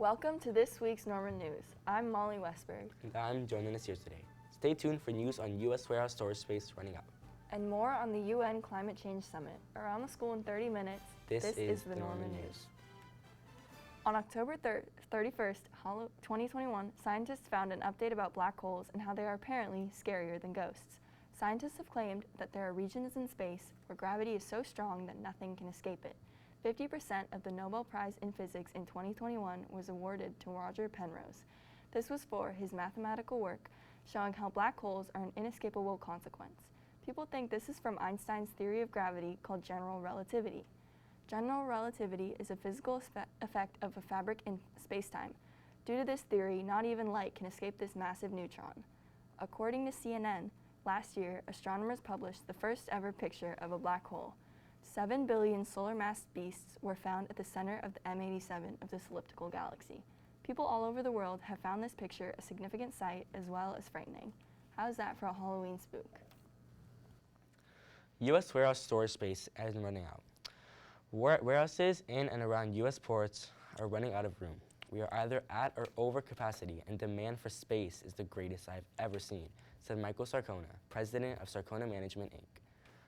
Welcome to this week's Norman News. I'm Molly Westberg. And I'm Jonah Nassirzadeh. Stay tuned for news on U.S. warehouse storage space running out. And more on the UN Climate Change Summit. Around the school in 30 minutes, This is the Norman News. On October 31st, 2021, scientists found an update about black holes and how they are apparently scarier than ghosts. Scientists have claimed that there are regions in space where gravity is so strong that nothing can escape it. 50% of the Nobel Prize in Physics in 2021 was awarded to Roger Penrose. This was for his mathematical work showing how black holes are an inescapable consequence. People think this is from Einstein's theory of gravity called general relativity. General relativity is a physical effect of a fabric in spacetime. Due to this theory, not even light can escape this massive neutron. According to CNN, last year, astronomers published the first ever picture of a black hole. 7 billion solar-massed beasts were found at the center of the M87 of this elliptical galaxy. People all over the world have found this picture a significant sight as well as frightening. How's that for a Halloween spook? U.S. warehouse storage space is running out. Warehouses in and around U.S. ports are running out of room. We are either at or over capacity, and demand for space is the greatest I've ever seen, said Michael Sarcona, president of Sarcona Management, Inc.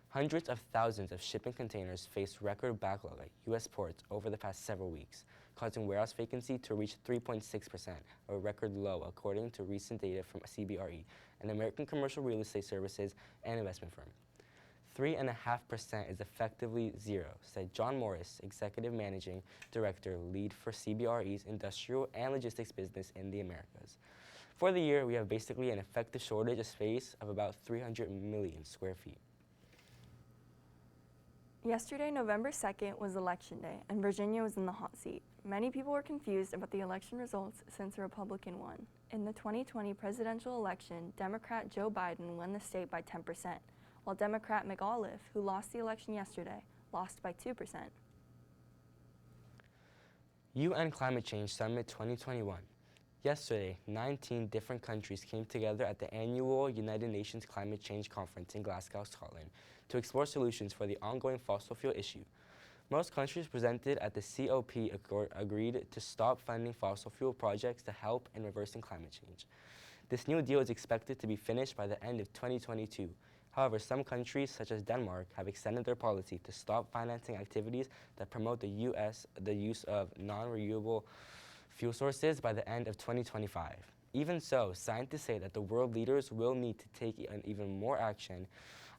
Hundreds of thousands of shipping containers faced record backlog at U.S. ports over the past several weeks, causing warehouse vacancy to reach 3.6%, a record low according to recent data from CBRE, an American commercial real estate services and investment firm. 3.5% is effectively zero, said John Morris, Executive Managing Director, lead for CBRE's industrial and logistics business in the Americas. For the year, we have basically an effective shortage of space of about 300 million square feet. Yesterday, November 2nd, was Election Day, and Virginia was in the hot seat. Many people were confused about the election results since a Republican won. In the 2020 presidential election, Democrat Joe Biden won the state by 10%, while Democrat McAuliffe, who lost the election yesterday, lost by 2%. UN Climate Change Summit 2021. Yesterday, 19 different countries came together at the annual United Nations Climate Change Conference in Glasgow, Scotland, to explore solutions for the ongoing fossil fuel issue. Most countries presented at the COP agreed to stop funding fossil fuel projects to help in reversing climate change. This new deal is expected to be finished by the end of 2022. However, some countries, such as Denmark, have extended their policy to stop financing activities that promote the use of non-renewable fuel sources by the end of 2025. Even so, scientists say that the world leaders will need to take even more action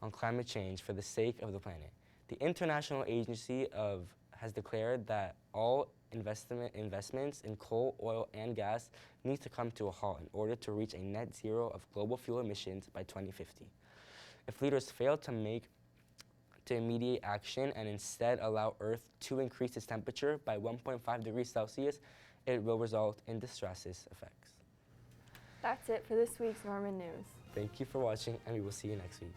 on climate change for the sake of the planet. The International Agency has declared that all investments in coal, oil, and gas need to come to a halt in order to reach a net zero of global fuel emissions by 2050. If leaders fail to immediate action and instead allow Earth to increase its temperature by 1.5 degrees Celsius, it will result in disastrous effects. That's it for this week's Norman News. Thank you for watching, and we will see you next week.